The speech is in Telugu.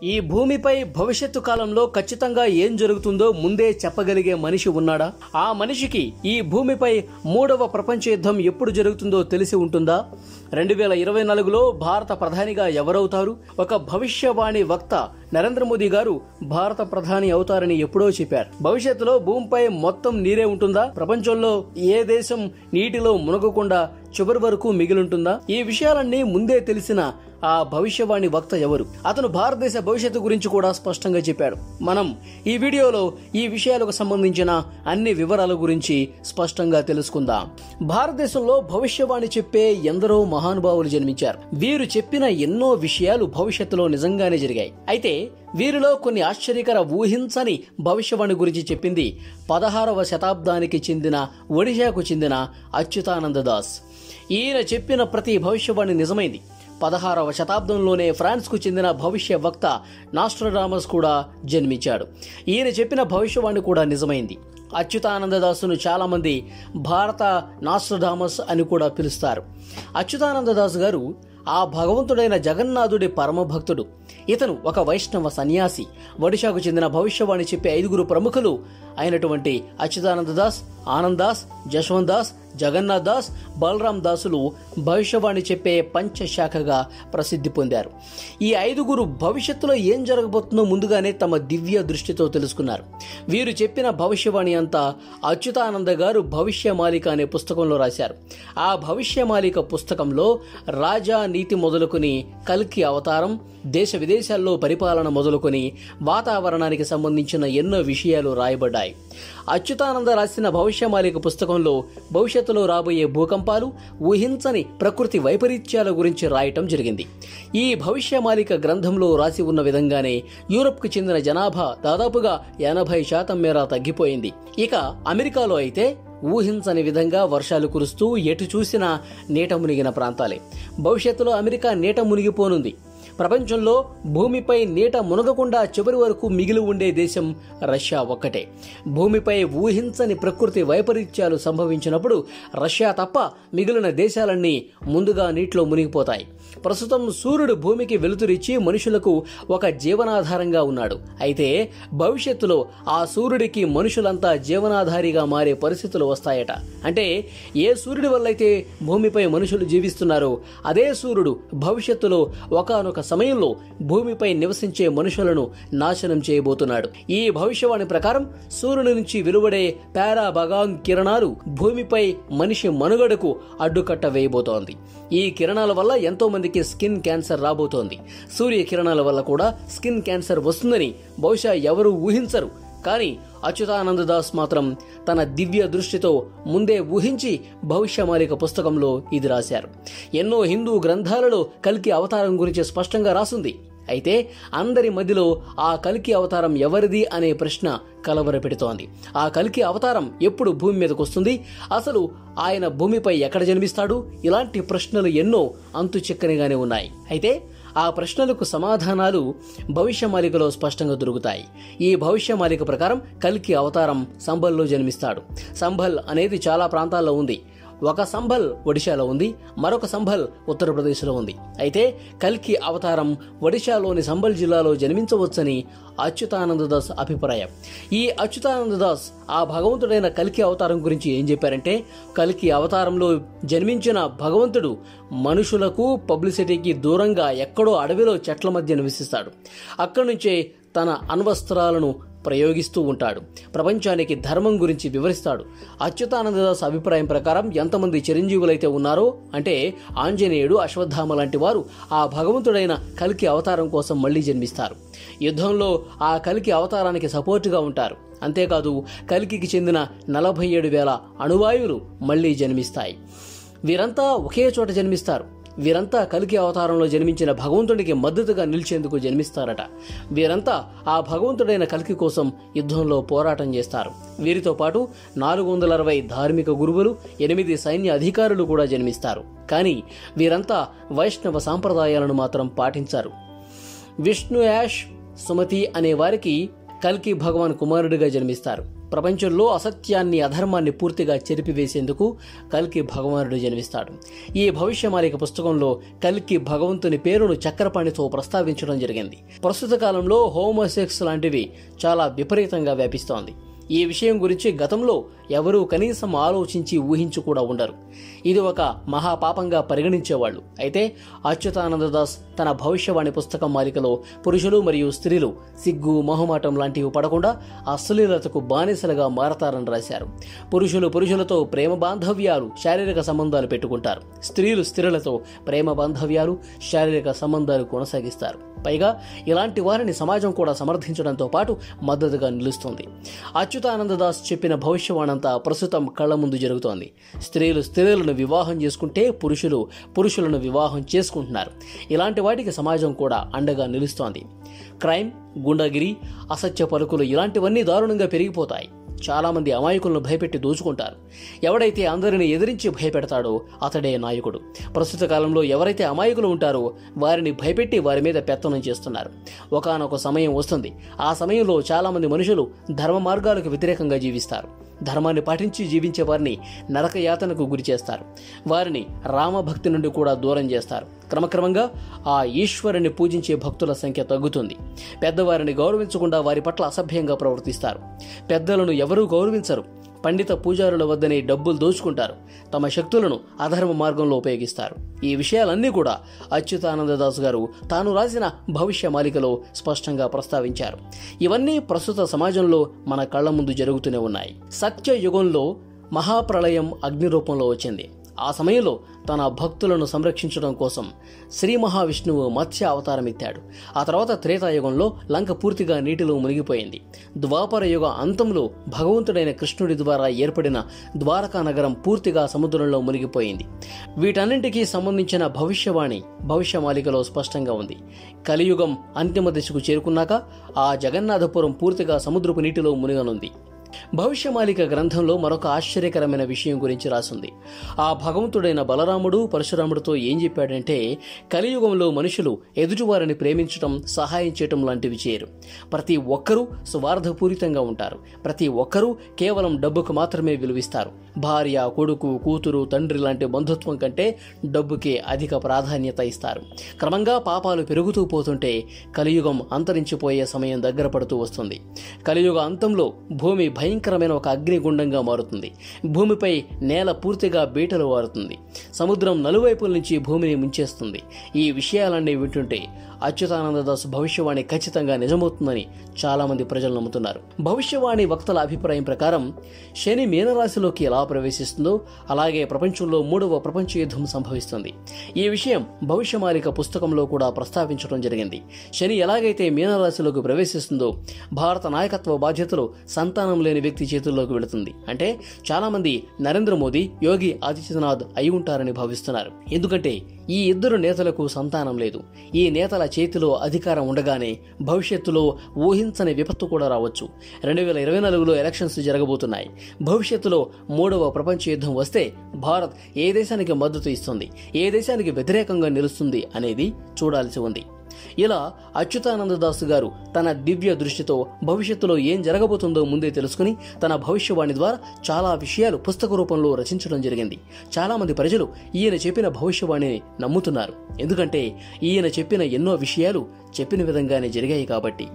ఈ భూమిపై భవిష్యత్తు కాలంలో ఖచ్చితంగా ఏం జరుగుతుందో ముందే చెప్పగలిగే మనిషి ఉన్నాడా? ఆ మనిషికి ఈ భూమిపై 3వ ప్రపంచ యుద్ధం ఎప్పుడు జరుగుతుందో తెలిసి ఉంటుందా? 2024లో భారత ప్రధానిగా ఎవరవుతారు? ఒక భవిష్యవాణి వక్త నరేంద్ర మోదీ గారు భారత ప్రధాని అవుతారని ఎప్పుడో చెప్పారు. భవిష్యత్తులో భూమిపై మొత్తం నీరే ఉంటుందా? ప్రపంచంలో ఏ దేశం నీటిలో మునగకుండా చివరి వరకు మిగిలుంటుందా? ఈ విషయాలన్నీ ముందే తెలిసిన ఆ భవిష్యవాణి వక్త ఎవరు? అతను భారతదేశ భవిష్యత్తు గురించి కూడా స్పష్టంగా చెప్పాడు. మనం ఈ వీడియోలో ఈ విషయాలకు సంబంధించిన అన్ని వివరాల గురించి స్పష్టంగా తెలుసుకుందాం. భారతదేశంలో భవిష్యవాణి చెప్పే ఎందరో మహానుభావులు జన్మించారు. వీరు చెప్పిన ఎన్నో విషయాలు భవిష్యత్తులో నిజంగానే జరిగాయి. అయితే వీరిలో కొన్ని ఆశ్చర్యకర ఊహించని భవిష్యవాణి గురించి చెప్పింది 16వ శతాబ్దానికి చెందిన ఒడిశాకు చెందిన అచ్యుతానంద దాస్. ఈయన చెప్పిన ప్రతి భవిష్యవాణి నిజమైంది. 16వ శతాబ్దంలోనే ఫ్రాన్స్ కు చెందిన భవిష్య వక్త నాస్ట్రాడామస్ కూడా జన్మించాడు. ఈయన చెప్పిన భవిష్యవాణి కూడా నిజమైంది. అచ్యుతానంద దాసును చాలా మంది భారత నాస్ట్రాడామస్ అని కూడా పిలుస్తారు. అచ్యుతానంద దాస్ గారు ఆ భగవంతుడైన జగన్నాథుడి పరమ భక్తుడు. ఇతను ఒక వైష్ణవ సన్యాసి. ఒడిశాకు చెందిన భవిష్యవాణి చెప్పే 5 ప్రముఖులు అయినటువంటి అచ్యుతానంద దాస్, ఆనంద్ దాస్, జశ్వంత్ దాస్, జగన్నాథ్ దాస్, బలరాం దాసులు భవిష్యవాణి చెప్పే పంచశాఖగా ప్రసిద్ధి పొందారు. ఈ 5 భవిష్యత్తులో ఏం జరగబోతుందో ముందుగానే తమ దివ్య దృష్టితో తెలుసుకున్నారు. వీరు చెప్పిన భవిష్యవాణి అంతా అచ్యుతానంద గారు భవిష్యమాలిక అనే పుస్తకంలో రాశారు. ఆ భవిష్యమాలిక పుస్తకంలో రాజా నీతి మొదలుకొని కల్కి అవతారం, దేశ విదేశాల్లో పరిపాలన మొదలుకొని వాతావరణానికి సంబంధించిన ఎన్నో విషయాలు రాయబడ్డాయి. అచ్యుతానంద రాసిన భవిష్యమాలిక పుస్తకంలో భవిష్యత్తులో రాబోయే భూకంపాలు, ఊహించని ప్రకృతి వైపరీత్యాల గురించి రాయటం జరిగింది. ఈ భవిష్యమాలిక గ్రంథంలో రాసి ఉన్న విధంగానే యూరప్కు చెందిన జనాభా దాదాపుగా 80% మేర తగ్గిపోయింది. ఇక అమెరికాలో అయితే ఊహించని విధంగా వర్షాలు కురుస్తూ ఎటు చూసినా నీట మునిగిన ప్రాంతాలే. భవిష్యత్తులో అమెరికా నీట మునిగిపోనుంది. ప్రపంచంలో భూమిపై నీట మునగకుండా చివరి వరకు మిగిలి ఉండే దేశం రష్యా ఒక్కటే. భూమిపై ఊహించని ప్రకృతి వైపరీత్యాలు సంభవించినప్పుడు రష్యా తప్ప మిగిలిన దేశాలన్నీ ముందుగా నీటిలో మునిగిపోతాయి. ప్రస్తుతం సూర్యుడు భూమికి వెలుతురిచ్చి మనుషులకు ఒక జీవనాధారంగా ఉన్నాడు. అయితే భవిష్యత్తులో ఆ సూర్యుడికి మనుషులంతా జీవనాధారిగా మారే పరిస్థితులు వస్తాయట. అంటే ఏ సూర్యుడి వల్లైతే భూమిపై మనుషులు జీవిస్తున్నారో అదే సూర్యుడు భవిష్యత్తులో ఒకానొక సమయంలో భూమిపై నివసించే మనుషులను నాశనం చేయబోతున్నాడు. ఈ భవిష్యవాణి ప్రకారం సూర్యుడి నుంచి వెలువడే పారాబగాంగ్ కిరణాలు భూమిపై మనిషి మనుగడకు అడ్డుకట్ట వేయబోతోంది. ఈ కిరణాల వల్ల ఎంతో మందికి స్కిన్ క్యాన్సర్ రాబోతోంది. సూర్య కిరణాల వల్ల కూడా స్కిన్ క్యాన్సర్ వస్తుందని బహుశా ఎవరూ ఊహించరు. కానీ అచ్యుతానంద దాస్ మాత్రం తన దివ్య దృష్టితో ముందే ఊహించి భవిష్యమాలిక పుస్తకంలో ఇది రాశారు. ఎన్నో హిందూ గ్రంథాలలో కల్కి అవతారం గురించి స్పష్టంగా రాసుంది. అయితే అందరి మధ్యలో ఆ కల్కి అవతారం ఎవరిది అనే ప్రశ్న కలవరపెడుతోంది. ఆ కల్కి అవతారం ఎప్పుడు భూమి మీదకు వస్తుంది? అసలు ఆయన భూమిపై ఎక్కడ జన్మిస్తాడు? ఇలాంటి ప్రశ్నలు ఎన్నో అంతు చిక్కనిగానే ఉన్నాయి. అయితే ఆ ప్రశ్నలకు సమాధానాలు భవిష్యమాలికలో స్పష్టంగా దొరుకుతాయి. ఈ భవిష్యమాలిక ప్రకారం కల్కి అవతారం సంభల్లో జన్మిస్తాడు. సంభల్ అనేది చాలా ప్రాంతాల్లో ఉంది. ఒక సంభల్ ఒడిశాలో ఉంది, మరొక సంభల్ ఉత్తరప్రదేశ్లో ఉంది. అయితే కల్కి అవతారం ఒడిశాలోని సంభల్ జిల్లాలో జన్మించవచ్చని అచ్యుతానంద దాస్ అభిప్రాయం. ఈ అచ్యుతానంద దాస్ ఆ భగవంతుడైన కల్కి అవతారం గురించి ఏం చెప్పారంటే, కల్కి అవతారంలో జన్మించిన భగవంతుడు మనుషులకు పబ్లిసిటీకి దూరంగా ఎక్కడో అడవిలో చెట్ల మధ్య నివసిస్తాడు. అక్కడి నుంచే తన అణ్వస్త్రాలను ప్రయోగిస్తూ ఉంటాడు. ప్రపంచానికి ధర్మం గురించి వివరిస్తాడు. అచ్యుతానంద దాస్ అభిప్రాయం ప్రకారం ఎంతమంది చిరంజీవులైతే ఉన్నారో, అంటే ఆంజనేయుడు, అశ్వత్థామ లాంటి వారు ఆ భగవంతుడైన కల్కి అవతారం కోసం మళ్లీ జన్మిస్తారు. యుద్ధంలో ఆ కల్కి అవతారానికి సపోర్టుగా ఉంటారు. అంతేకాదు కల్కికి చెందిన 47,000 అణువాయువులు మళ్లీ జన్మిస్తాయి. వీరంతా ఒకే చోట జన్మిస్తారు. వీరంతా కల్కి అవతారంలో జన్మించిన భగవంతుడికి మద్దతుగా నిలిచేందుకు జన్మిస్తారట. వీరంతా ఆ భగవంతుడైన కల్కి కోసం యుద్ధంలో పోరాటం చేస్తారు. వీరితో పాటు 460 ధార్మిక గురువులు, 8 సైన్య అధికారులు కూడా జన్మిస్తారు. కానీ వీరంతా వైష్ణవ సాంప్రదాయాలను మాత్రం పాటించారు. విష్ణు యాష్ సుమతి అనే వారికి కల్కి భగవాన్ కుమారుడిగా జన్మిస్తారు. ప్రపంచంలో అసత్యాన్ని, అధర్మాన్ని పూర్తిగా చెరిపివేసేందుకు కల్కి భగవానుడు జన్మిస్తాడు. ఈ భవిష్యమాలిక పుస్తకంలో కల్కి భగవంతుని పేరును చక్రపాణితో ప్రస్తావించడం జరిగింది. ప్రస్తుత కాలంలో హోమోసెక్స్ లాంటివి చాలా విపరీతంగా వ్యాపిస్తోంది. ఈ విషయం గురించి గతంలో ఎవరూ కనీసం ఆలోచించి ఊహించి కూడా ఉండరు. ఇది ఒక మహాపాపంగా పరిగణించేవాళ్లు. అయితే అచ్యుతానందదాస్ తన భవిష్యవాణి పుస్తకం మాలికలో పురుషులు మరియు స్త్రీలు సిగ్గు, మొహమాటం లాంటివి పడకుండా అశ్లీలతకు బానిసలుగా మారతారని రాశారు. పురుషులు పురుషులతో ప్రేమ బాంధవ్యాలు, శారీరక సంబంధాలు పెట్టుకుంటారు. స్త్రీలు స్త్రీలతో ప్రేమ బాంధవ్యాలు, శారీరక సంబంధాలు కొనసాగిస్తారు. పైగా ఇలాంటి వారిని సమాజం కూడా సమర్థించడంతో పాటు మద్దతుగా నిలుస్తుంది. అచ్యుతానందదాస్ చెప్పిన భవిష్యవాణంతా ప్రస్తుతం కళ్ల ముందు జరుగుతోంది. స్త్రీలు స్త్రీలను వివాహం చేసుకుంటే పురుషులు పురుషులను వివాహం చేసుకుంటున్నారు. ఇలాంటి వాటికి సమాజం కూడా అండగా నిలుస్తోంది. క్రైమ్, గుండాగిరి, అసత్య పలుకులు ఇలాంటివన్నీ దారుణంగా పెరిగిపోతాయి. చాలా మంది అమాయకులను భయపెట్టి దోచుకుంటారు. ఎవడైతే అందరిని ఎదిరించి భయపెడతాడో అతడే నాయకుడు. ప్రస్తుత కాలంలో ఎవరైతే అమాయకులు ఉంటారో వారిని భయపెట్టి వారి మీద పెత్తనం చేస్తున్నారు. ఒకానొక సమయం వస్తుంది. ఆ సమయంలో చాలా మంది మనుషులు ధర్మ మార్గాలకు వ్యతిరేకంగా జీవిస్తారు. ధర్మాన్ని పాటించి జీవించే వారిని నరకయాతనకు గురి చేస్తారు. వారిని రామభక్తి నుండి కూడా దూరం చేస్తారు. క్రమక్రమంగా ఆ ఈశ్వరుని పూజించే భక్తుల సంఖ్య తగ్గుతుంది. పెద్దవారిని గౌరవించకుండా వారి పట్ల అసభ్యంగా ప్రవర్తిస్తారు. పెద్దలను ఎవరూ గౌరవించరు. పండిత పూజారుల వద్దనే డబ్బులు దోచుకుంటారు. తమ శక్తులను అధర్మ మార్గంలో ఉపయోగిస్తారు. ఈ విషయాలన్నీ కూడా అచ్యుతానందదాస్ గారు తాను రాసిన భవిష్య మాలికలో స్పష్టంగా ప్రస్తావించారు. ఇవన్నీ ప్రస్తుత సమాజంలో మన కళ్ల ముందు జరుగుతూనే ఉన్నాయి. సత్య యుగంలో మహాప్రళయం అగ్ని రూపంలో వచ్చింది. ఆ సమయంలో తన భక్తులను సంరక్షించడం కోసం శ్రీ మహావిష్ణువు మత్స్య అవతారం ఎత్తాడు. ఆ తర్వాత త్రేతాయుగంలో లంక పూర్తిగా నీటిలో మునిగిపోయింది. ద్వాపర యుగ అంతంలో భగవంతుడైన కృష్ణుడి ద్వారా ఏర్పడిన ద్వారకా నగరం పూర్తిగా సముద్రంలో మునిగిపోయింది. వీటన్నింటికీ సంబంధించిన భవిష్యవాణి భవిష్యమాలికలో స్పష్టంగా ఉంది. కలియుగం అంతిమ దశకు చేరుకున్నాక ఆ జగన్నాథపురం పూర్తిగా సముద్రపు నీటిలో మునిగనుంది. భవిష్యమాలిక గ్రంథంలో మరొక ఆశ్చర్యకరమైన విషయం గురించి రాసింది. ఆ భగవంతుడైన బలరాముడు పరశురాముడితో ఏం చెప్పాడంటే, కలియుగంలో మనుషులు ఎదుటివారిని ప్రేమించటం, సహాయం చేయటం లాంటివి చేయరు. ప్రతి ఒక్కరూ స్వార్థపూరితంగా ఉంటారు. ప్రతి ఒక్కరూ కేవలం డబ్బుకు మాత్రమే విలువిస్తారు. భార్య, కొడుకు, కూతురు, తండ్రి లాంటి బంధుత్వం కంటే డబ్బుకే అధిక ప్రాధాన్యత ఇస్తారు. క్రమంగా పాపాలు పెరుగుతూ పోతుంటే కలియుగం అంతరించిపోయే సమయం దగ్గర పడుతూ వస్తుంది. కలియుగ అంతంలో భూమి భయంకరమైన ఒక అగ్నిగుండంగా మారుతుంది. భూమిపై నేల పూర్తిగా బీటలు వారుతుంది. సముద్రం నలువైపుల నుంచి భూమిని ముంచేస్తుంది. ఈ విషయాలన్నీ వింటుంటే అచ్యుతానందదాస్ భవిష్యవాణి ఖచ్చితంగా నిజమవుతుందని చాలా మంది ప్రజలు నమ్ముతున్నారు. భవిష్యవాణి వక్తల అభిప్రాయం ప్రకారం శని మీనరాశిలోకి ఎలా ప్రవేశిస్తుందో అలాగే ప్రపంచంలో 3వ ప్రపంచ యుద్ధం సంభవిస్తుంది. ఈ విషయం భవిష్యమాలిక పుస్తకంలో కూడా ప్రస్తావించడం జరిగింది. శని ఎలాగైతే మీనరాశిలోకి ప్రవేశిస్తుందో భారత నాయకత్వ బాధ్యతలు సంతానం లేని వ్యక్తి చేతుల్లోకి వెళుతుంది. అంటే చాలా మంది నరేంద్ర మోదీ, యోగి ఆదిత్యనాథ్ అయి ఉంటారని భావిస్తున్నారు. ఎందుకంటే ఈ ఇద్దరు నేతలకు సంతానం లేదు. ఈ నేతల చేతిలో అధికారం ఉండగానే భవిష్యత్తులో ఊహించని విపత్తు కూడా రావచ్చు. 2024లో ఎలక్షన్స్ జరగబోతున్నాయి. భవిష్యత్తులో 3వ ప్రపంచ యుద్ధం వస్తే భారత్ ఏ దేశానికి మద్దతు ఇస్తుంది, ఏ దేశానికి వ్యతిరేకంగా నిలుస్తుంది అనేది చూడాల్సి ఉంది. ఇలా అచ్యుతానందదాస్ గారు తన దివ్య దృష్టితో భవిష్యత్తులో ఏం జరగబోతుందో ముందే తెలుసుకుని తన భవిష్యవాణి ద్వారా చాలా విషయాలు పుస్తక రూపంలో రచించడం జరిగింది. చాలా మంది ప్రజలు ఈయన చెప్పిన భవిష్యవాణిని నమ్ముతున్నారు. ఎందుకంటే ఈయన చెప్పిన ఎన్నో విషయాలు చెప్పిన విధంగానే జరిగాయి కాబట్టి.